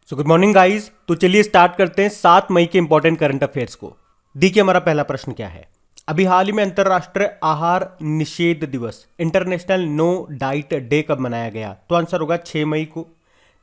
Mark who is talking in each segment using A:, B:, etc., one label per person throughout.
A: So good morning guys. तो चलिए start करते हैं 7 मई के इंपॉर्टेंट करंट अफेयर्स को। देखिए हमारा पहला प्रश्न क्या है। अभी हाल ही में अंतरराष्ट्रीय आहार निषेध दिवस इंटरनेशनल नो डाइट डे कब मनाया गया? तो आंसर होगा 6 मई को।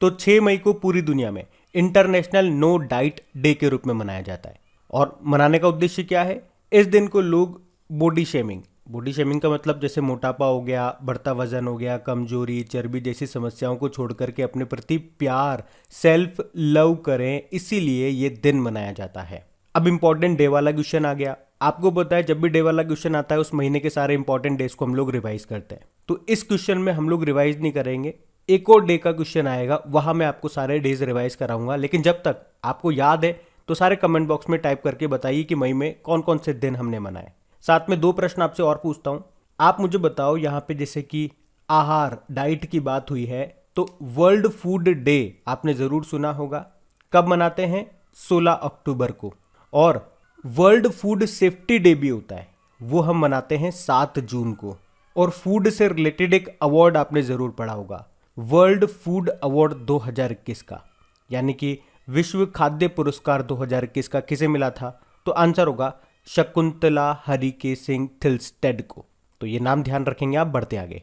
A: तो 6 मई को पूरी दुनिया में इंटरनेशनल नो डाइट डे के रूप में मनाया जाता है। और मनाने का उद्देश्य क्या है? इस दिन को लोग बॉडी शेमिंग का मतलब जैसे मोटापा हो गया, बढ़ता वजन हो गया, कमजोरी, चर्बी जैसी समस्याओं को छोड़ करके अपने प्रति प्यार, सेल्फ लव करें, इसीलिए ये दिन मनाया जाता है। अब इंपॉर्टेंट डे वाला क्वेश्चन आ गया। आपको पता है जब भी डे वाला क्वेश्चन आता है उस महीने के सारे इंपॉर्टेंट डेज को हम लोग रिवाइज करते हैं। तो इस क्वेश्चन में हम लोग रिवाइज नहीं करेंगे, एक और डे का क्वेश्चन आएगा, वहां मैं आपको सारे डेज रिवाइज कराऊंगा। लेकिन जब तक आपको याद है तो सारे कमेंट बॉक्स में टाइप करके बताइए कि मई में कौन कौन से दिन हमने मनाए। साथ में 2 प्रश्न आपसे और पूछता हूं। आप मुझे बताओ, यहां पे जैसे कि आहार डाइट की बात हुई है, तो वर्ल्ड फूड डे आपने जरूर सुना होगा। कब मनाते हैं? 16 अक्टूबर को। और वर्ल्ड फूड सेफ्टी डे भी होता है, वो हम मनाते हैं 7 जून को। और फूड से रिलेटेड एक अवार्ड आपने जरूर पढ़ा होगा, वर्ल्ड फूड अवार्ड 2021 का, यानी कि विश्व खाद्य पुरस्कार 2021 का किसे मिला था? तो आंसर होगा शकुंतला हरिके सिंह थिल्स्टेड को। तो ये नाम ध्यान रखेंगे आप। बढ़ते आगे।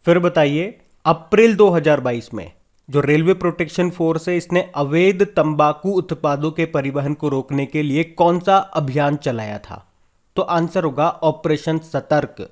A: फिर बताइए, अप्रैल 2022 में जो रेलवे प्रोटेक्शन फोर्स है, इसने अवैध तंबाकू उत्पादों के परिवहन को रोकने के लिए कौन सा अभियान चलाया था? तो आंसर होगा ऑपरेशन सतर्क।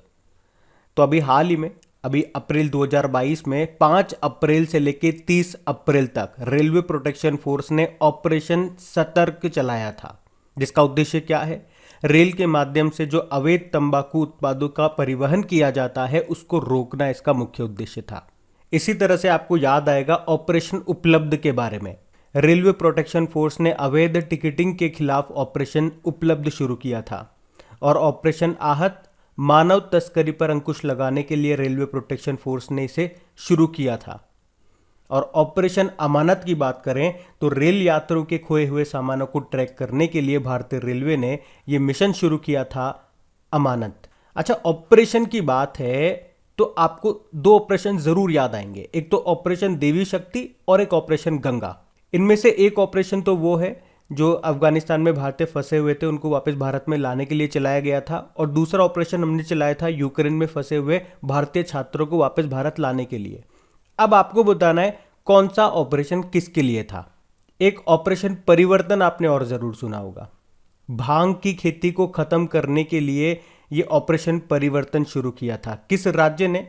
A: तो अभी हाल ही में अप्रैल 2022 में 5 अप्रैल से लेकर 30 अप्रैल तक रेलवे प्रोटेक्शन फोर्स ने ऑपरेशन सतर्क चलाया था, जिसका उद्देश्य क्या है? रेल के माध्यम से जो अवैध तंबाकू उत्पादों का परिवहन किया जाता है उसको रोकना इसका मुख्य उद्देश्य था। इसी तरह से आपको याद आएगा ऑपरेशन उपलब्ध के बारे में। रेलवे प्रोटेक्शन फोर्स ने अवैध टिकटिंग के खिलाफ ऑपरेशन उपलब्ध शुरू किया था। और ऑपरेशन आहत मानव तस्करी पर अंकुश लगाने के लिए रेलवे प्रोटेक्शन फोर्स ने इसे शुरू किया था। और ऑपरेशन अमानत की बात करें तो रेल यात्रियों के खोए हुए सामानों को ट्रैक करने के लिए भारतीय रेलवे ने यह मिशन शुरू किया था, अमानत। अच्छा, ऑपरेशन की बात है तो आपको 2 ऑपरेशन जरूर याद आएंगे, एक तो ऑपरेशन देवी शक्ति और एक ऑपरेशन गंगा। इनमें से एक ऑपरेशन तो वो है जो अफगानिस्तान में भारतीय फंसे हुए थे उनको वापस भारत में लाने के लिए चलाया गया था, और दूसरा ऑपरेशन हमने चलाया था यूक्रेन में फंसे हुए भारतीय छात्रों को वापस भारत लाने के लिए। अब आपको बताना है कौन सा ऑपरेशन किसके लिए था। एक ऑपरेशन परिवर्तन आपने और जरूर सुना होगा। भांग की खेती को खत्म करने के लिए यह ऑपरेशन परिवर्तन शुरू किया था। किस राज्य ने?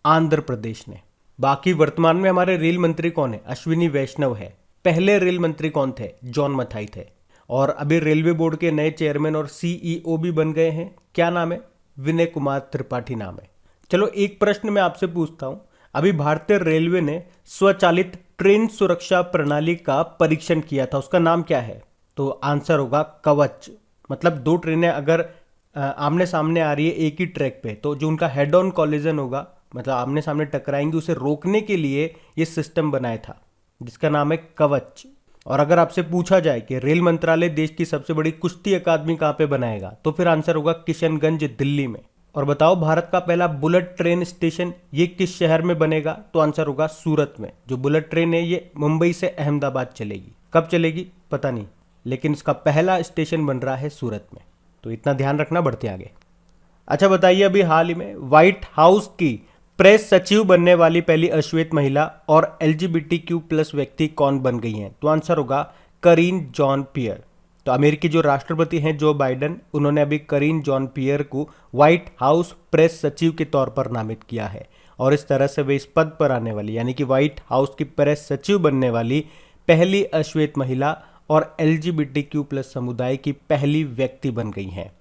A: आंध्र प्रदेश ने। बाकी वर्तमान में हमारे रेल मंत्री कौन है? अश्विनी वैष्णव है। पहले रेल मंत्री कौन थे? जॉन मथाई थे। और अभी रेलवे बोर्ड के नए चेयरमैन और सीईओ भी बन गए हैं। क्या नाम है? विनय कुमार त्रिपाठी नाम है। चलो एक प्रश्न मैं आपसे पूछता हूं। अभी भारतीय रेलवे ने स्वचालित ट्रेन सुरक्षा प्रणाली का परीक्षण किया था, उसका नाम क्या है? तो आंसर होगा कवच। मतलब 2 ट्रेनें अगर आमने सामने आ रही है एक ही ट्रैक पे, तो जो उनका हेड ऑन कॉलिजन होगा, मतलब आमने सामने टकराएंगे, उसे रोकने के लिए ये सिस्टम बनाया था जिसका नाम है कवच। और अगर आपसे पूछा जाए कि रेल मंत्रालय देश की सबसे बड़ी कुश्ती अकादमी कहां पे बनाएगा, तो फिर आंसर होगा किशनगंज, दिल्ली में। और बताओ, भारत का पहला बुलेट ट्रेन स्टेशन ये किस शहर में बनेगा? तो आंसर होगा सूरत में। जो बुलेट ट्रेन है ये मुंबई से अहमदाबाद चलेगी। कब चलेगी पता नहीं, लेकिन इसका पहला स्टेशन बन रहा है सूरत में। तो इतना ध्यान रखना। बढ़ते आगे। अच्छा बताइए, अभी हाल ही में व्हाइट हाउस की प्रेस सचिव बनने वाली पहली अश्वेत महिला और LGBTQ+ व्यक्ति कौन बन गई हैं? तो आंसर होगा करीन जॉन पियर। तो अमेरिकी जो राष्ट्रपति हैं जो बाइडेन, उन्होंने अभी करीन जॉन पियर को व्हाइट हाउस प्रेस सचिव के तौर पर नामित किया है। और इस तरह से वे इस पद पर आने वाली, यानी कि व्हाइट हाउस की प्रेस सचिव बनने वाली पहली अश्वेत महिला और LGBTQ+ समुदाय की पहली व्यक्ति बन गई हैं।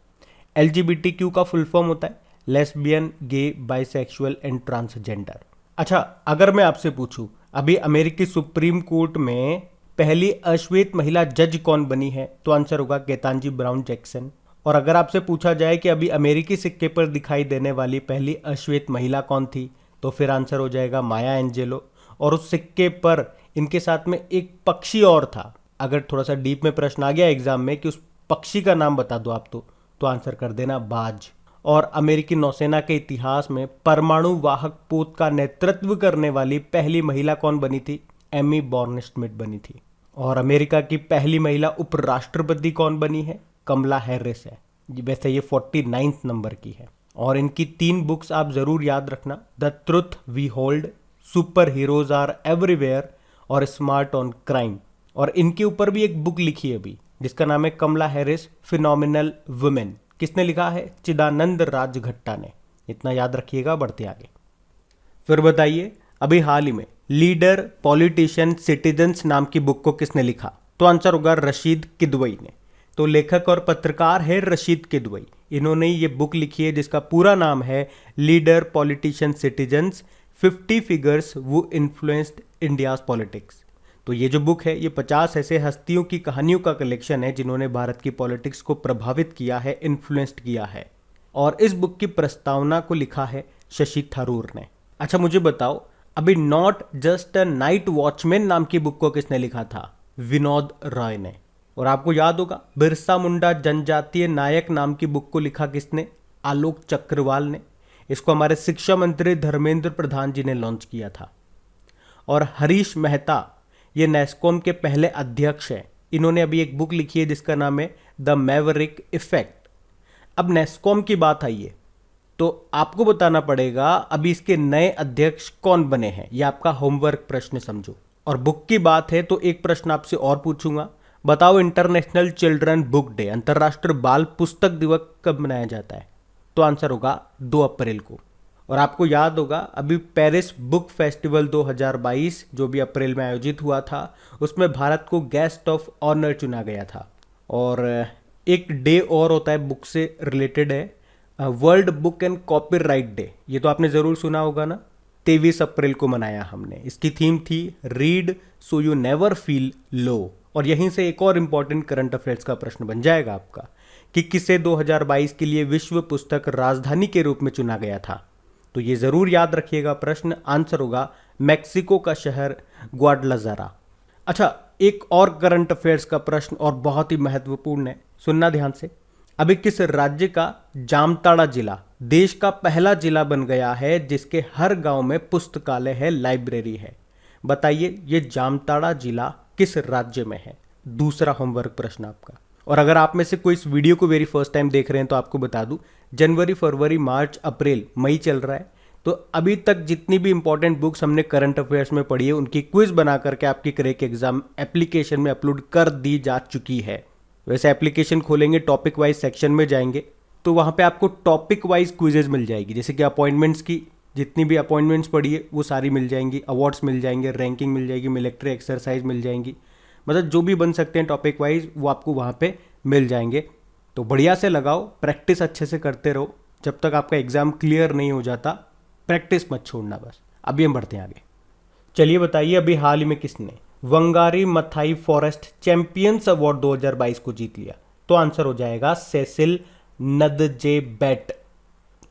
A: LGBTQ का फुल फॉर्म होता है lesbian, gay, bisexual and transgender. अच्छा, अगर मैं आपसे पूछूं अभी अमेरिकी सुप्रीम कोर्ट में पहली अश्वेत महिला जज कौन बनी है? तो आंसर होगा केतांजी ब्राउन जैक्सन। और अगर आपसे पूछा जाए कि अभी अमेरिकी सिक्के पर दिखाई देने वाली पहली अश्वेत महिला कौन थी, तो फिर आंसर हो जाएगा माया एंजेलो। और उस सिक्के पर इनके साथ में एक पक्षी और था। अगर थोड़ा सा डीप में प्रश्न आ गया एग्जाम में कि उस पक्षी का नाम बता दो आप, तो आंसर कर देना बाज। और अमेरिकी नौसेना के इतिहास में परमाणु वाहक पोत का नेतृत्व करने वाली पहली महिला कौन बनी थी? एमी बॉर्नस्मिथ बनी थी। और अमेरिका की पहली महिला उपराष्ट्रपति कौन बनी है? कमला हैरिस है। वैसे ये 49 नंबर की है। और इनकी 3 बुक्स आप ज़रूर याद रखना, the truth we hold, super heroes are everywhere और स्मार्ट ऑन क्राइम। और इनके ऊपर भी एक बुक लिखी है अभी जिसका नाम है कमला हैरिस फिनोमिनल वुमेन। किसने लिखा है? चिदानंद राजघट्टा ने। इतना याद रखिएगा, बढ़ते आगे। फिर बताइए, अभी हाल ही में लीडर पॉलिटिशियन सिटीजन्स नाम की बुक को किसने लिखा? तो आंसर होगा रशीद किदवई ने। तो लेखक और पत्रकार है रशीद किदवई। इन्होंने ये बुक लिखी है जिसका पूरा नाम है लीडर पॉलिटिशियन सिटीजन्स 50 फिगर्स वो इन्फ्लुएंस्ड इंडियाज पॉलिटिक्स। तो ये जो बुक है ये 50 ऐसे हस्तियों की कहानियों का कलेक्शन है जिन्होंने भारत की पॉलिटिक्स को प्रभावित किया है, इन्फ्लुएंस्ड किया है। और इस बुक की प्रस्तावना को लिखा है शशि थरूर ने। अच्छा मुझे बताओ, अभी not just a night watchman नाम की बुक को किसने लिखा था? विनोद रॉय ने। और आपको याद होगा बिरसा मुंडा जनजातीय नायक नाम की बुक को लिखा किसने? आलोक चक्रवाल ने। इसको हमारे शिक्षा मंत्री धर्मेंद्र प्रधान जी ने लॉन्च किया था। और हरीश मेहता ये नेस्कॉम के पहले अध्यक्ष हैं। इन्होंने अभी एक बुक लिखी है जिसका नाम है द मैवरिक इफेक्ट। अब नेस्कॉम की बात आई है तो आपको बताना पड़ेगा अभी इसके नए अध्यक्ष कौन बने हैं। ये आपका होमवर्क प्रश्न समझो। और बुक की बात है तो एक प्रश्न आपसे और पूछूंगा, बताओ इंटरनेशनल चिल्ड्रन बुक डे, अंतर्राष्ट्रीय बाल पुस्तक दिवस कब मनाया जाता है? तो आंसर होगा 2 अप्रैल को। और आपको याद होगा अभी पेरिस बुक फेस्टिवल 2022 जो भी अप्रैल में आयोजित हुआ था उसमें भारत को गेस्ट ऑफ ऑनर चुना गया था। और एक डे और होता है बुक से रिलेटेड है, world book and copyright day. ये तो आपने ज़रूर सुना होगा ना, 23 अप्रैल को मनाया हमने। इसकी थीम थी read so you never feel low. और यहीं से एक और इम्पॉर्टेंट करंट अफेयर्स का प्रश्न बन जाएगा आपका कि किसे 2022 के लिए विश्व पुस्तक राजधानी के रूप में चुना गया था? तो ये ज़रूर याद रखिएगा प्रश्न, आंसर होगा मैक्सिको का शहर ग्वाडलाजारा। अच्छा एक और करंट अफेयर्स का प्रश्न और बहुत ही महत्वपूर्ण है, सुनना ध्यान से। अभी किस राज्य का जामताड़ा जिला देश का पहला जिला बन गया है जिसके हर गांव में पुस्तकालय है, लाइब्रेरी है? बताइए ये जामताड़ा जिला किस राज्य में है? दूसरा होमवर्क प्रश्न आपका। और अगर आप में से कोई इस वीडियो को वेरी फर्स्ट टाइम देख रहे हैं तो आपको बता दूं, जनवरी फरवरी मार्च अप्रैल मई चल रहा है। तो अभी तक जितनी भी इंपॉर्टेंट बुक्स हमने करंट अफेयर्स में पढ़ी है उनकी क्विज बना करके आपकी क्रैक एग्जाम एप्लीकेशन में अपलोड कर दी जा चुकी है। वैसे एप्लीकेशन खोलेंगे, टॉपिक वाइज सेक्शन में जाएंगे तो वहाँ पे आपको टॉपिक वाइज क्विजेज मिल जाएगी। जैसे कि अपॉइंटमेंट्स की जितनी भी अपॉइंटमेंट्स पढ़ी है वो सारी मिल जाएंगी, अवार्ड्स मिल जाएंगे, रैंकिंग मिल जाएगी, मिलिट्री एक्सरसाइज मिल जाएंगी, मतलब जो भी बन सकते हैं टॉपिक वाइज वो आपको वहाँ पे मिल जाएंगे। तो बढ़िया से लगाओ, प्रैक्टिस अच्छे से करते रहो, जब तक आपका एग्ज़ाम क्लियर नहीं हो जाता प्रैक्टिस मत छोड़ना बस। अभी हम बढ़ते हैं आगे। चलिए बताइए अभी हाल ही में किसने Wangari Maathai forest champions award 2022 को जीत लिया? तो आंसर हो जाएगा सेसिल नदजेबेट।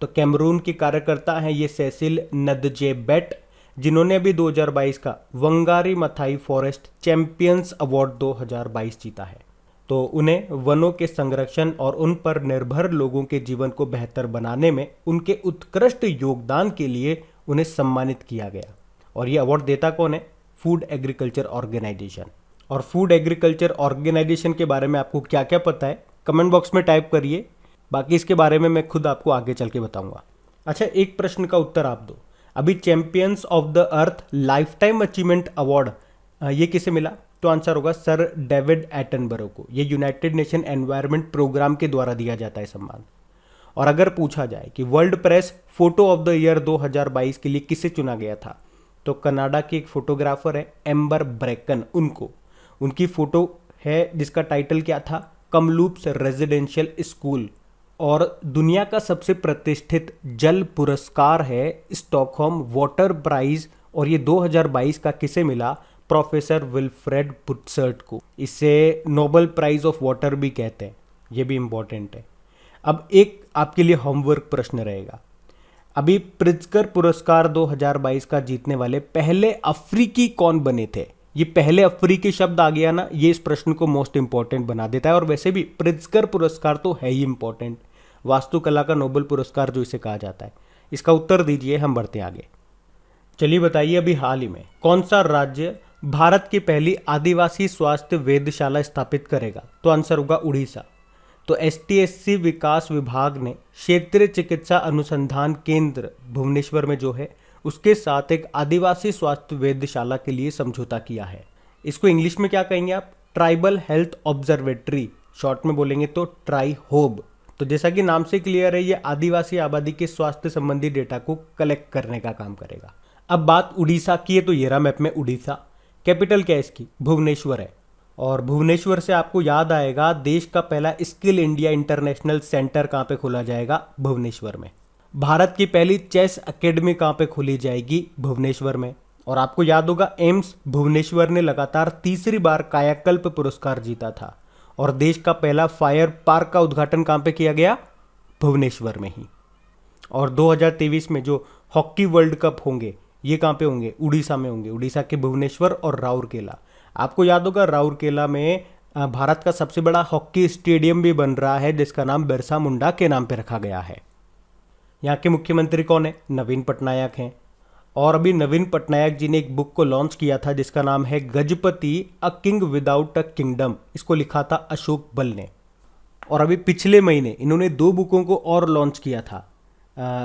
A: तो कैमरून की कार्यकर्ता हैं ये सेसिल नदजेबेट, जिन्होंने अभी 2022 का Wangari Maathai forest champions award 2022 जीता है। तो उन्हें वनों के संरक्षण और उन पर निर्भर लोगों के जीवन को बेहतर बनाने में उनके उत्कृष्ट योगदान के लिए उन्हें सम्मानित किया गया। और ये अवार्ड देता कौन है? Food agriculture organisation. और फूड एग्रीकल्चर ऑर्गेनाइजेशन के बारे में आपको क्या क्या पता है कमेंट बॉक्स में टाइप करिए, बाकी इसके बारे में मैं खुद आपको आगे चल के बताऊंगा। अच्छा एक प्रश्न का उत्तर आप दो, अभी champions of the earth life time achievement award ये किसे मिला? तो आंसर होगा सर डेविड एटनबरो को। ये यूनाइटेड नेशन एनवायरनमेंट प्रोग्राम के द्वारा दिया जाता है सम्मान। और अगर पूछा जाए कि world press photo of the year 2022 के लिए किसे चुना गया था, तो कनाडा की एक फोटोग्राफर है एम्बर ब्रेकन, उनकी फोटो है जिसका टाइटल क्या था? कमलूप्स रेजिडेंशियल स्कूल। और दुनिया का सबसे प्रतिष्ठित जल पुरस्कार है स्टॉकहोम वाटर प्राइज, और ये 2022 का किसे मिला? प्रोफेसर विल्फ्रेड बुट्सर्ट को। इसे नोबेल प्राइज ऑफ वाटर भी कहते हैं, ये भी इंपॉर्टेंट है। अब एक आपके लिए होमवर्क प्रश्न रहेगा, अभी प्रित्जकर पुरस्कार 2022 का जीतने वाले पहले अफ्रीकी कौन बने थे? ये पहले अफ्रीकी शब्द आ गया ना, ये इस प्रश्न को मोस्ट इंपॉर्टेंट बना देता है। और वैसे भी प्रित्जकर पुरस्कार तो है ही इंपॉर्टेंट, वास्तुकला का नोबेल पुरस्कार जो इसे कहा जाता है। इसका उत्तर दीजिए, हम बढ़ते हैं आगे। चलिए बताइए अभी हाल ही में कौन सा राज्य भारत की पहली आदिवासी स्वास्थ्य वेधशाला स्थापित करेगा? तो आंसर होगा उड़ीसा। तो एसटीएससी विकास विभाग ने क्षेत्रीय चिकित्सा अनुसंधान केंद्र भुवनेश्वर में जो है उसके साथ एक आदिवासी स्वास्थ्य वेधशाला के लिए समझौता किया है। इसको इंग्लिश में क्या कहेंगे आप? ट्राइबल हेल्थ ऑब्जर्वेटरी, शॉर्ट में बोलेंगे तो ट्राई होब। तो जैसा कि नाम से क्लियर है, ये आदिवासी आबादी के स्वास्थ्य संबंधी डेटा को कलेक्ट करने का काम करेगा। अब बात उड़ीसा की है, तो ये रहा मैप में उड़ीसा। कैपिटल क्या है इसकी? भुवनेश्वर है। और भुवनेश्वर से आपको याद आएगा देश का पहला स्किल इंडिया इंटरनेशनल सेंटर कहाँ पे खोला जाएगा? भुवनेश्वर में। भारत की पहली चेस एकेडमी कहाँ पे खोली जाएगी? भुवनेश्वर में। और आपको याद होगा एम्स भुवनेश्वर ने लगातार तीसरी बार कायाकल्प पुरस्कार जीता था। और देश का पहला फायर पार्क का उद्घाटन कहाँ पे किया गया? भुवनेश्वर में ही। और 2023 में जो हॉकी वर्ल्ड कप होंगे ये कहाँ पे होंगे? उड़ीसा में होंगे। उड़ीसा के भुवनेश्वर और राउरकेला। आपको याद होगा राउरकेला में भारत का सबसे बड़ा हॉकी स्टेडियम भी बन रहा है जिसका नाम बिरसा मुंडा के नाम पे रखा गया है। यहाँ के मुख्यमंत्री कौन है? नवीन पटनायक हैं। और अभी नवीन पटनायक जी ने एक बुक को लॉन्च किया था जिसका नाम है Gajapati a king without a kingdom. इसको लिखा था अशोक बल ने। और अभी पिछले महीने इन्होंने 2 बुकों को और लॉन्च किया था।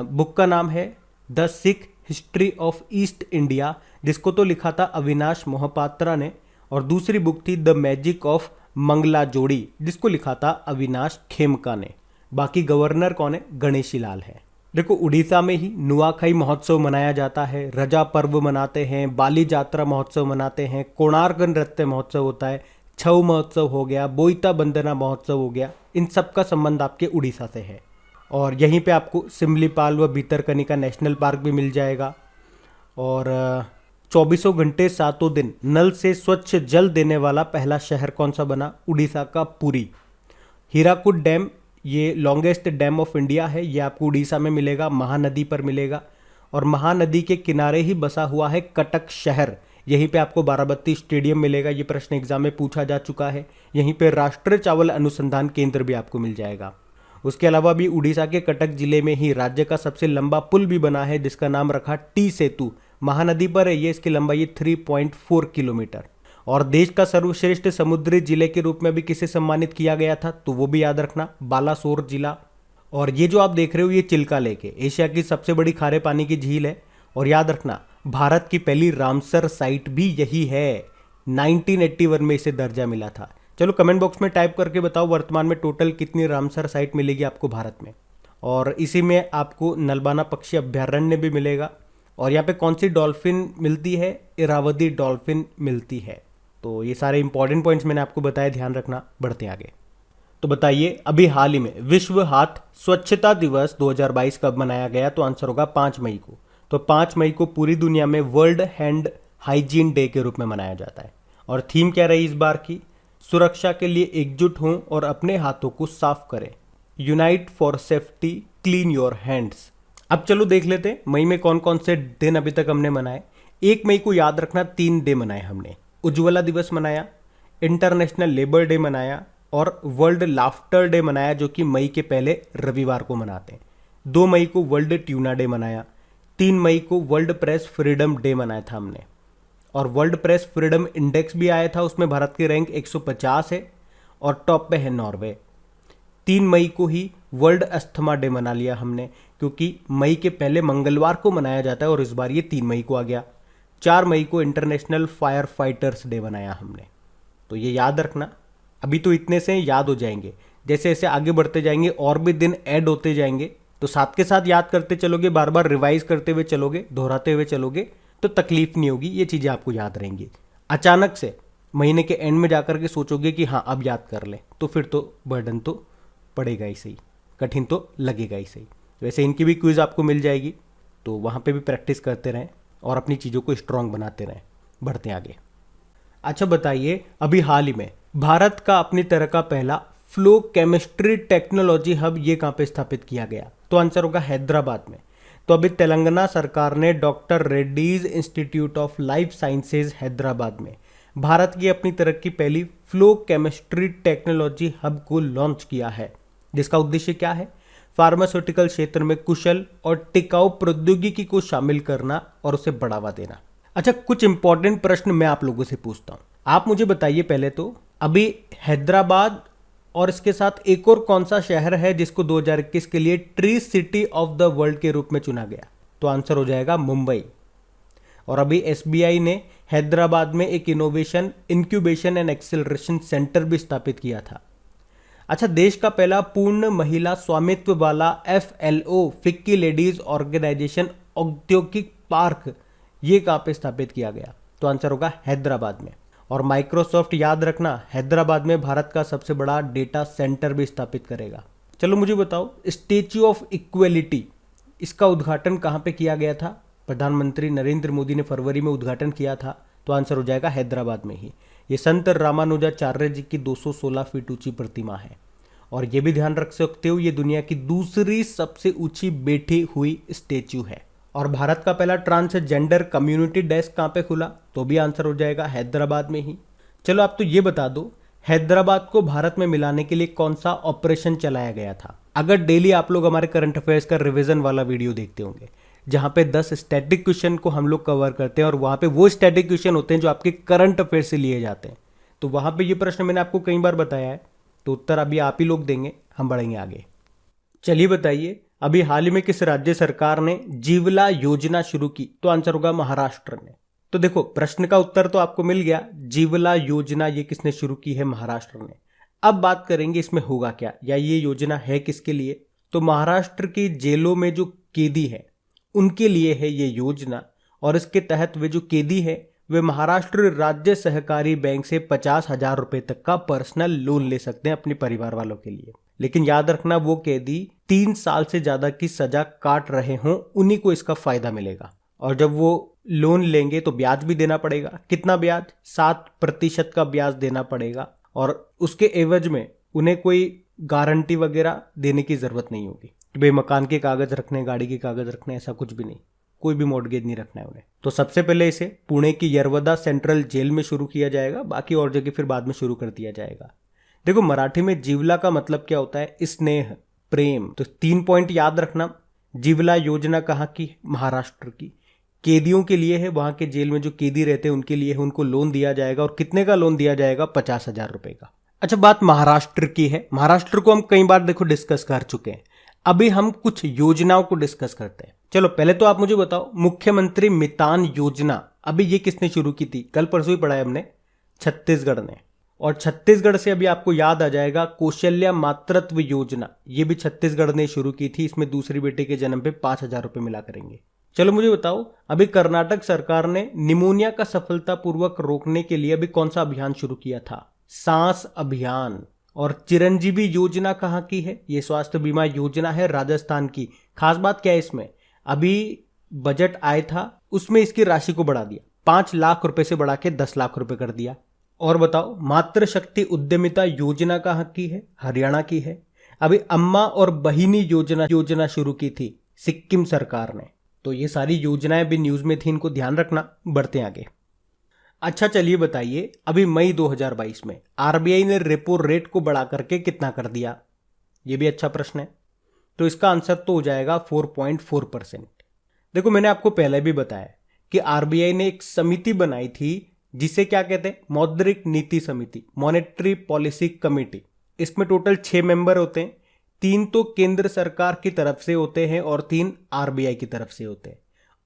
A: बुक का नाम है the Sikh history of east India, जिसको तो लिखा था अविनाश मोहपात्रा ने। और दूसरी बुक थी द मैजिक ऑफ मंगला जोड़ी, जिसको लिखा था अविनाश खेमका ने। बाकी गवर्नर कौन है? गणेशी लाल है। देखो उड़ीसा में ही नुआखाई महोत्सव मनाया जाता है, रजा पर्व मनाते हैं, बाली जात्रा महोत्सव मनाते हैं, कोणार्क नृत्य महोत्सव होता है, छऊ महोत्सव हो गया, बोईता बंदना महोत्सव हो गया। इन सब का संबंध आपके उड़ीसा से है। और यहीं पे आपको सिमलीपाल व भीतरकनिका नेशनल पार्क भी मिल जाएगा। और 24 घंटे 7 दिन नल से स्वच्छ जल देने वाला पहला शहर कौन सा बना? उड़ीसा का पुरी। हीराकुड डैम ये लॉन्गेस्ट डैम ऑफ इंडिया है, ये आपको उड़ीसा में मिलेगा, महानदी पर मिलेगा। और महानदी के किनारे ही बसा हुआ है कटक शहर, यहीं पे आपको बाराबत्ती स्टेडियम मिलेगा। ये प्रश्न एग्जाम में पूछा जा चुका है। यहीं पे राष्ट्रीय चावल अनुसंधान केंद्र भी आपको मिल जाएगा। उसके अलावा भी उड़ीसा के कटक जिले में ही राज्य का सबसे लंबा पुल भी बना है जिसका नाम रखा टी सेतु। महानदी पर है ये, इसकी लंबाई 3.4 किलोमीटर। और देश का सर्वश्रेष्ठ समुद्री जिले के रूप में भी किसे सम्मानित किया गया था? तो वो भी याद रखना, बालासोर जिला। और ये जो आप देख रहे हो ये चिल्का लेक है, एशिया की सबसे बड़ी खारे पानी की झील है। और याद रखना भारत की पहली रामसर साइट भी यही है। 1981 में इसे दर्जा मिला था। चलो कमेंट बॉक्स में टाइप करके बताओ वर्तमान में टोटल कितनी रामसर साइट मिलेगी आपको भारत में। और इसी में आपको नलबाना पक्षी अभ्यारण्य भी मिलेगा। और यहाँ पे कौन सी डॉल्फिन मिलती है? इरावदी डॉल्फिन मिलती है। तो ये सारे इंपॉर्टेंट पॉइंट्स मैंने आपको बताया, ध्यान रखना। बढ़ते आगे। तो बताइए अभी हाल ही में विश्व हाथ स्वच्छता दिवस 2022 कब मनाया गया? तो आंसर होगा 5 मई को। तो 5 मई को पूरी दुनिया में वर्ल्ड हैंड हाइजीन डे के रूप में मनाया जाता है। और थीम क्या रही इस बार की? सुरक्षा के लिए एकजुट हों और अपने हाथों को साफ करें। Unite for safety, clean your hands. अब चलो देख लेते हैं मई में कौन कौन से दिन अभी तक हमने मनाए। 1 मई को याद रखना 3 डे मनाए हमने। उज्ज्वला दिवस मनाया, इंटरनेशनल लेबर डे मनाया और वर्ल्ड लाफ्टर डे मनाया, जो कि मई के पहले रविवार को मनाते हैं। 2 मई को वर्ल्ड ट्यूना डे मनाया। 3 मई को वर्ल्ड प्रेस फ्रीडम डे मनाया था हमने। और वर्ल्ड प्रेस फ्रीडम इंडेक्स भी आया था, उसमें भारत की रैंक 150 है और टॉप पे है नॉर्वे। 3 मई को ही वर्ल्ड अस्थमा डे मना लिया हमने, क्योंकि मई के पहले मंगलवार को मनाया जाता है और इस बार ये 3 मई को आ गया। 4 मई को इंटरनेशनल फायर फाइटर्स डे मनाया हमने। तो ये याद रखना, अभी तो इतने से याद हो जाएंगे, जैसे जैसे आगे बढ़ते जाएंगे और भी दिन ऐड होते जाएंगे। तो साथ के साथ याद करते चलोगे, बार बार रिवाइज करते हुए चलोगे, दोहराते हुए चलोगे, तो तकलीफ नहीं होगी, ये चीज़ें आपको याद रहेंगी। अचानक से महीने के एंड में जाकर के सोचोगे कि हाँ अब याद कर ले, तो फिर तो बर्डन तो पड़ेगा ही सही, कठिन तो लगेगा ही सही। वैसे इनकी भी क्विज आपको मिल जाएगी, तो वहाँ पे भी प्रैक्टिस करते रहें और अपनी चीज़ों को स्ट्रांग बनाते रहें। बढ़ते आगे। अच्छा बताइए, अभी हाल ही में भारत का अपनी तरह का पहला फ्लो केमिस्ट्री टेक्नोलॉजी हब ये कहाँ पे स्थापित किया गया? तो आंसर होगा हैदराबाद में। तो अभी तेलंगाना सरकार ने doctor Reddy's institute of life sciences Hyderabad में भारत की अपनी तरह की पहली फ्लो केमिस्ट्री टेक्नोलॉजी हब को लॉन्च किया है, जिसका उद्देश्य क्या है? फार्मास्यूटिकल क्षेत्र में कुशल और टिकाऊ प्रौद्योगिकी को शामिल करना और उसे बढ़ावा देना। अच्छा, कुछ इंपॉर्टेंट प्रश्न मैं आप लोगों से पूछता हूँ। आप मुझे बताइए पहले तो, अभी हैदराबाद और इसके साथ एक और कौन सा शहर है जिसको 2021 के लिए tree city of the world के रूप में चुना गया? तो आंसर हो जाएगा मुंबई। और अभी एसबीआई ने हैदराबाद में एक innovation, incubation and acceleration centre भी स्थापित किया था। अच्छा, देश का पहला पूर्ण महिला स्वामित्व वाला एफएलओ फिक्की लेडीज ऑर्गेनाइजेशन औद्योगिक पार्क ये कहाँ पे स्थापित किया गया? तो आंसर होगा हैदराबाद में। और माइक्रोसॉफ्ट, याद रखना, हैदराबाद में भारत का सबसे बड़ा डेटा सेंटर भी स्थापित करेगा। चलो मुझे बताओ, स्टेच्यू ऑफ इक्वेलिटी इसका उद्घाटन कहाँ पे किया गया था? प्रधानमंत्री नरेंद्र मोदी ने फरवरी में उद्घाटन किया था। तो आंसर हो जाएगा हैदराबाद में ही। ये संत रामानुजाचार्य जी की 216 फीट ऊंची प्रतिमा है। और ये भी ध्यान रख सकते हो, ये दुनिया की दूसरी सबसे ऊंची बैठी हुई स्टेच्यू है। और भारत का पहला ट्रांसजेंडर कम्युनिटी डेस्क कहाँ पे खुला? तो भी आंसर हो जाएगा हैदराबाद में ही। चलो आप तो ये बता दो, हैदराबाद को भारत में मिलाने के लिए कौन सा ऑपरेशन चलाया गया था? अगर डेली आप लोग हमारे करंट अफेयर्स का रिवीजन वाला वीडियो देखते होंगे, जहां पे 10 स्टैटिक क्वेश्चन को हम लोग कवर करते हैं, और वहां पे वो स्टैटिक क्वेश्चन होते हैं जो आपके करंट अफेयर से लिए जाते हैं, तो वहां पे ये प्रश्न मैंने आपको कई बार बताया है। तो उत्तर अभी आप ही लोग देंगे, हम बढ़ेंगे आगे। चलिए बताइए, अभी हाल ही में किस राज्य सरकार ने जीवला योजना शुरू की? तो आंसर होगा महाराष्ट्र ने। तो देखो, प्रश्न का उत्तर तो आपको मिल गया, जीवला योजना ये किसने शुरू की है? महाराष्ट्र ने। अब बात करेंगे इसमें होगा क्या, या ये योजना है किसके लिए? तो महाराष्ट्र की जेलों में जो कैदी है उनके लिए है ये योजना। और इसके तहत वे जो कैदी है वे महाराष्ट्र राज्य सहकारी बैंक से 50,000 रुपए तक का पर्सनल लोन ले सकते हैं अपने परिवार वालों के लिए। लेकिन याद रखना, वो कैदी 3 साल से ज्यादा की सजा काट रहे हों, उन्हीं को इसका फायदा मिलेगा। और जब वो लोन लेंगे तो ब्याज भी देना पड़ेगा। कितना ब्याज? 7% का ब्याज देना पड़ेगा। और उसके एवज में उन्हें कोई गारंटी वगैरह देने की जरूरत नहीं होगी कि भाई मकान के कागज रखने, गाड़ी के कागज रखने, ऐसा कुछ भी नहीं। कोई भी मॉर्गेज नहीं रखना है उन्हें। तो सबसे पहले इसे पुणे की यरवदा सेंट्रल जेल में शुरू किया जाएगा, बाकी और जगह फिर बाद में शुरू कर दिया जाएगा। देखो, मराठी में जीवला का मतलब क्या होता है? स्नेह, प्रेम। तो 3 पॉइंट याद रखना। जीवला योजना कहाँ की? महाराष्ट्र की। कैदियों के लिए है, वहां के जेल में जो कैदी रहते हैं उनके लिए है, उनको लोन दिया जाएगा। और कितने का लोन दिया जाएगा? 50,000 रुपए का। अच्छा, बात महाराष्ट्र की है। महाराष्ट्र को हम कई बार देखो डिस्कस कर चुके हैं। अभी हम कुछ योजनाओं को डिस्कस करते हैं। चलो पहले तो आप मुझे बताओ, मुख्यमंत्री मितान योजना अभी ये किसने शुरू की थी? कल परसों ही पढ़ा है हमने, छत्तीसगढ़ ने। और छत्तीसगढ़ से अभी आपको याद आ जाएगा कौशल्या मातृत्व योजना, ये भी छत्तीसगढ़ ने शुरू की थी। इसमें दूसरी बेटे के जन्म पे 5,000 रुपए मिला करेंगे। चलो मुझे बताओ, अभी कर्नाटक सरकार ने निमोनिया का सफलतापूर्वक रोकने के लिए अभी कौन सा अभियान शुरू किया था? सांस अभियान। और चिरंजीवी योजना कहाँ की है? ये स्वास्थ्य बीमा योजना है राजस्थान की। खास बात क्या है इसमें? अभी बजट आया था, उसमें इसकी राशि को बढ़ा दिया, 5 लाख रुपए से बढ़ा के 10 लाख रुपए कर दिया। और बताओ, मातृशक्ति उद्यमिता योजना कहाँ की है? हरियाणा की है। अभी अम्मा और बहिनी योजना शुरू की थी सिक्किम सरकार ने। तो ये सारी योजनाएं भी न्यूज में थी, इनको ध्यान रखना। बढ़ते हैं आगे। अच्छा चलिए बताइए, अभी मई 2022 में आरबीआई ने रेपो रेट को बढ़ा करके कितना कर दिया? ये भी अच्छा प्रश्न है। तो इसका आंसर तो हो जाएगा 4.4%। देखो, मैंने आपको पहले भी बताया कि आरबीआई ने एक समिति बनाई थी जिसे क्या कहते हैं? मौद्रिक नीति समिति, मॉनेटरी पॉलिसी कमेटी। इसमें टोटल 6 मेंबर होते हैं। 3 तो केंद्र सरकार की तरफ से होते हैं और 3 आरबीआई की तरफ से होते हैं।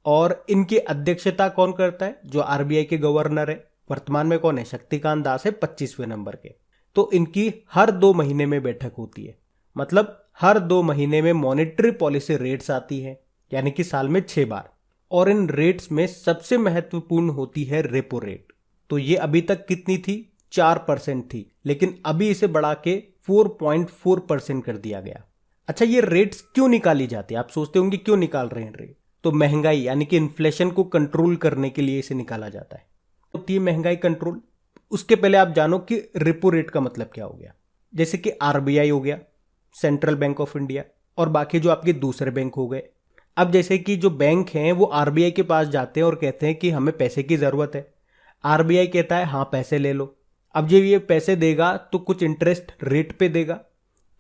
A: और इनकी अध्यक्षता कौन करता है? जो आरबीआई के गवर्नर है, वर्तमान में कौन है? शक्तिकांत दास है, 25वें नंबर के। तो इनकी हर 2 महीने में बैठक होती है। मतलब हर 2 महीने में मॉनेटरी पॉलिसी रेट्स आती है, यानी कि साल में 6 बार। और इन रेट्स में सबसे महत्वपूर्ण होती है रेपो रेट। तो ये अभी तक कितनी थी? 4% थी, लेकिन अभी इसे बढ़ा के 4.4% कर दिया गया। अच्छा, ये रेट्स क्यों निकाली जाती है? आप सोचते होंगे क्यों निकाल रहे हैं रेट? तो महंगाई यानी कि इन्फ्लेशन को कंट्रोल करने के लिए इसे निकाला जाता है। तो होती है महंगाई कंट्रोल। उसके पहले आप जानो कि रेपो रेट का मतलब क्या हो गया। जैसे कि आरबीआई हो गया, सेंट्रल बैंक ऑफ इंडिया, और बाकी जो आपके दूसरे बैंक हो गए। अब जैसे कि जो बैंक हैं वो आरबीआई के पास जाते हैं और कहते हैं कि हमें पैसे की ज़रूरत है। आरबीआई कहता है हाँ पैसे ले लो। अब जब ये पैसे देगा तो कुछ इंटरेस्ट रेट पे देगा।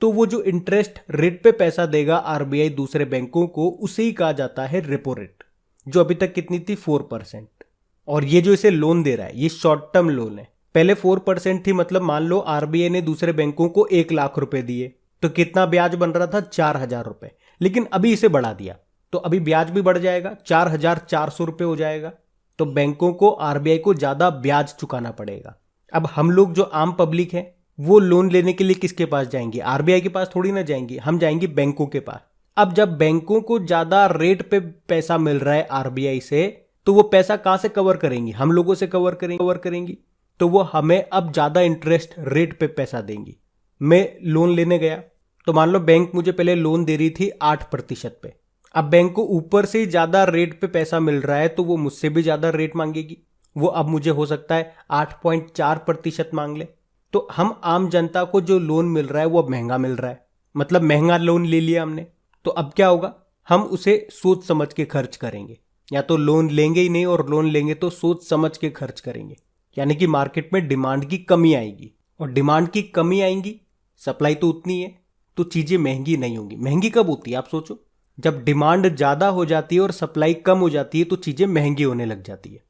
A: तो वो जो इंटरेस्ट रेट पे पैसा देगा आरबीआई दूसरे बैंकों को, उसे ही कहा जाता है रेपो रेट, जो अभी तक कितनी थी? 4%। और ये जो इसे लोन दे रहा है ये शॉर्ट टर्म लोन है। पहले 4% थी, मतलब मान लो आरबीआई ने दूसरे बैंकों को 1 लाख रुपए दिए तो कितना ब्याज बन रहा था, 4,000 रुपए। लेकिन अभी इसे बढ़ा दिया तो अभी ब्याज भी बढ़ जाएगा, 4,400 रुपए हो जाएगा। तो बैंकों को आरबीआई को ज्यादा ब्याज चुकाना पड़ेगा। अब हम लोग जो आम पब्लिक है वो लोन लेने के लिए किसके पास जाएंगे? आरबीआई के पास थोड़ी ना जाएंगे, हम जाएंगे बैंकों के पास। अब जब बैंकों को ज्यादा रेट पे पैसा मिल रहा है आरबीआई से, तो वो पैसा कहां से कवर करेंगी? हम लोगों से कवर करेंगी। तो वो हमें अब ज्यादा इंटरेस्ट रेट पे पैसा देंगी। मैं लोन लेने गया तो मान लो बैंक मुझे पहले लोन दे रही थी 8% पे, अब बैंक को ऊपर से ज्यादा रेट पे पैसा मिल रहा है तो वो मुझसे भी ज्यादा रेट मांगेगी। वो अब मुझे हो सकता है 8.4% मांग ले। तो हम आम जनता को जो लोन मिल रहा है वो अब महंगा मिल रहा है, मतलब महंगा लोन ले लिया हमने। तो अब क्या होगा, हम उसे सोच समझ के खर्च करेंगे। या तो लोन लेंगे ही नहीं, और लोन लेंगे तो सोच समझ के खर्च करेंगे। यानी कि मार्केट में डिमांड की कमी आएगी, और डिमांड की कमी आएगी, सप्लाई तो उतनी है, तो चीजें महंगी नहीं होंगी। महंगी कब होती है आप सोचो, जब डिमांड ज्यादा हो जाती है और सप्लाई कम हो जाती है तो चीजें महंगी होने लग जाती है।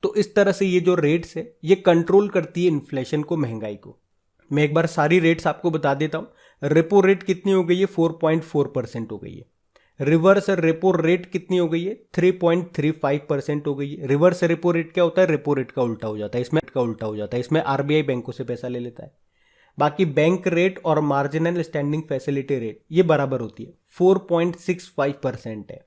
A: तो इस तरह से ये जो रेट्स है ये कंट्रोल करती है इन्फ्लेशन को, महंगाई को। मैं एक बार सारी रेट्स आपको बता देता हूं। रेपो रेट कितनी हो गई है? 4.4% हो गई है। रिवर्स रेपो रेट कितनी हो गई है? 3.35% हो गई है। रिवर्स रेपो रेट क्या होता है? रेपो रेट का उल्टा हो जाता है। इसमें आरबीआई बैंकों से पैसा ले लेता है। बाकी बैंक रेट और मार्जिनल स्टैंडिंग फैसिलिटी रेट ये बराबर होती है, 4.65% है।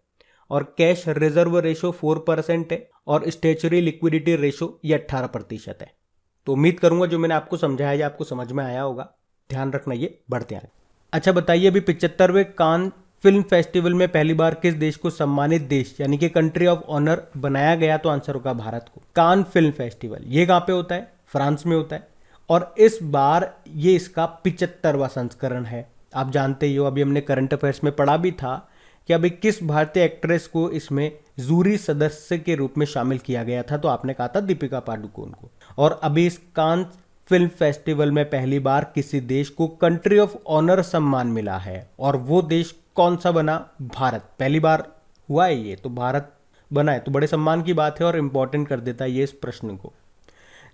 A: और कैश रिजर्व रेशो 4% है, और स्टेचुरी लिक्विडिटी रेशो ये 18% है। तो उम्मीद करूंगा जो मैंने आपको समझाया ये आपको समझ में आया होगा। ध्यान रखना, ये बढ़ते आगे। अच्छा बताइए, अभी 75वें कान फिल्म फेस्टिवल में पहली बार किस देश को सम्मानित देश यानी कि कंट्री ऑफ ऑनर बनाया गया? तो आंसर होगा भारत को। कान फिल्म फेस्टिवल ये कहाँ पे होता है? फ्रांस में होता है। और इस बार ये इसका 75वां संस्करण है। आप जानते ही हो, अभी हमने करंट अफेयर्स में पढ़ा भी था कि अभी किस भारतीय एक्ट्रेस को इसमें जूरी सदस्य के रूप में शामिल किया गया था, तो आपने कहा था दीपिका पादुकोण को। और अभी इस कान फिल्म फेस्टिवल में पहली बार किसी देश को कंट्री ऑफ ऑनर सम्मान मिला है, और वो देश कौन सा बना? भारत। पहली बार हुआ है ये, तो भारत बना है, तो बड़े सम्मान की बात है और इंपॉर्टेंट कर देता है ये इस प्रश्न को।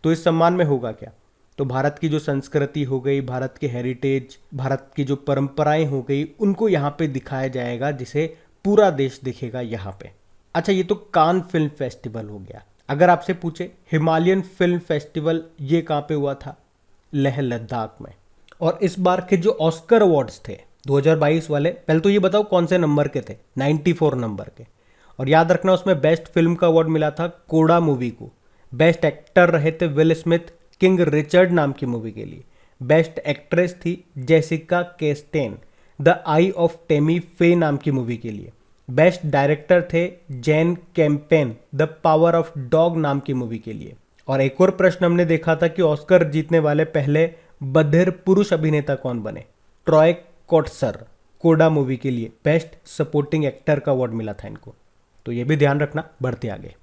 A: तो इस सम्मान में होगा क्या? तो भारत की जो संस्कृति हो गई, भारत के हेरिटेज, भारत की जो परंपराएं हो गई, उनको यहाँ पे दिखाया जाएगा, जिसे पूरा देश देखेगा यहाँ पे। अच्छा, ये तो कान फिल्म फेस्टिवल हो गया। अगर आपसे पूछे हिमालयन फिल्म फेस्टिवल ये कहाँ पे हुआ था? लेह लद्दाख में। और इस बार के जो ऑस्कर अवार्ड्स थे 2022 वाले, पहले तो ये बताओ कौन से नंबर के थे? 94 नंबर के। और याद रखना उसमें बेस्ट फिल्म का अवार्ड मिला था कोडा मूवी को। बेस्ट एक्टर रहे थे विल स्मिथ किंग रिचर्ड नाम की मूवी के लिए। बेस्ट एक्ट्रेस थी Jessica Chastain the eye of Tammy Faye नाम की मूवी के लिए। बेस्ट डायरेक्टर थे Jane Campion the power of dog नाम की मूवी के लिए। और एक और प्रश्न हमने देखा था कि ऑस्कर जीतने वाले पहले बधिर पुरुष अभिनेता कौन बने? ट्रॉय कोट्सर कोडा मूवी के लिए बेस्ट सपोर्टिंग एक्टर का अवार्ड मिला था इनको। तो ये भी ध्यान रखना। बढ़ते आगे,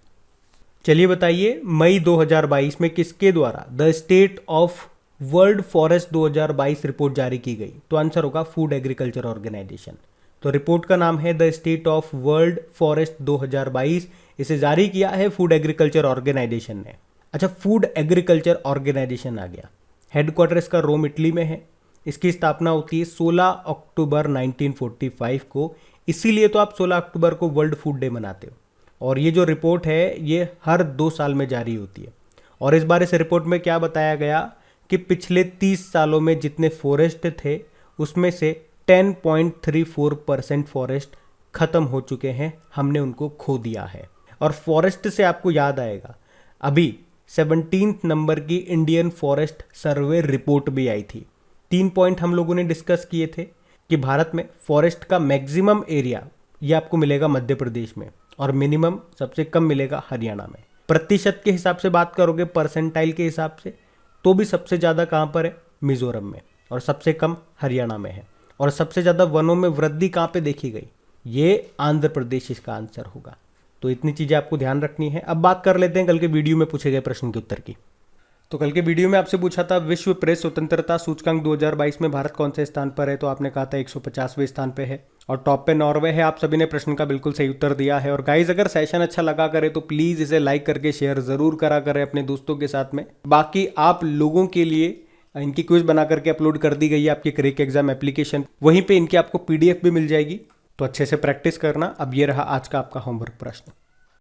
A: चलिए बताइए मई 2022 में किसके द्वारा the state of world forest 2022 report जारी की गई? तो आंसर होगा फूड एग्रीकल्चर ऑर्गेनाइजेशन। तो रिपोर्ट का नाम है the state of world forest 2022। इसे जारी किया है फूड एग्रीकल्चर ऑर्गेनाइजेशन ने। अच्छा, फूड एग्रीकल्चर ऑर्गेनाइजेशन आ गया। हेडक्वार्टर इसका रोम इटली में है। इसकी स्थापना होती है 16 अक्टूबर 1945 को। इसीलिए तो आप 16 अक्टूबर को वर्ल्ड फूड डे मनाते हो। और ये जो रिपोर्ट है ये हर 2 साल में जारी होती है। और इस बार इस रिपोर्ट में क्या बताया गया कि पिछले 30 सालों में जितने फॉरेस्ट थे उसमें से 10.34% फॉरेस्ट खत्म हो चुके हैं, हमने उनको खो दिया है। और फॉरेस्ट से आपको याद आएगा अभी 17 नंबर की इंडियन फॉरेस्ट सर्वे रिपोर्ट भी आई थी। 3 पॉइंट हम लोगों ने डिस्कस किए थे कि भारत में फॉरेस्ट का मैक्सिमम एरिया ये आपको मिलेगा मध्य प्रदेश में, और मिनिमम सबसे कम मिलेगा हरियाणा में। प्रतिशत के हिसाब से बात करोगे, परसेंटाइल के हिसाब से, तो भी सबसे ज़्यादा कहाँ पर है? मिजोरम में। और सबसे कम हरियाणा में है। और सबसे ज़्यादा वनों में वृद्धि कहाँ पे देखी गई? ये आंध्र प्रदेश इसका आंसर होगा। तो इतनी चीज़ें आपको ध्यान रखनी है। अब बात कर लेते हैं कल के वीडियो में पूछे गए प्रश्न के उत्तर की। तो कल के वीडियो में आपसे पूछा था विश्व प्रेस स्वतंत्रता सूचकांक 2022 में भारत कौन से स्थान पर है, तो आपने कहा था 150वें स्थान पे है और टॉप पे नॉर्वे है। आप सभी ने प्रश्न का बिल्कुल सही उत्तर दिया है। और गाइज अगर सेशन अच्छा लगा करे तो प्लीज़ इसे लाइक करके शेयर ज़रूर करा करें अपने दोस्तों के साथ में। बाकी आप लोगों के लिए इनकी क्विज बना करके अपलोड कर दी गई है आपकी क्रैक एग्जाम एप्लीकेशन, वहीं पे इनकी आपको PDF भी मिल जाएगी। तो अच्छे से प्रैक्टिस करना। अब ये रहा आज का आपका होमवर्क प्रश्न।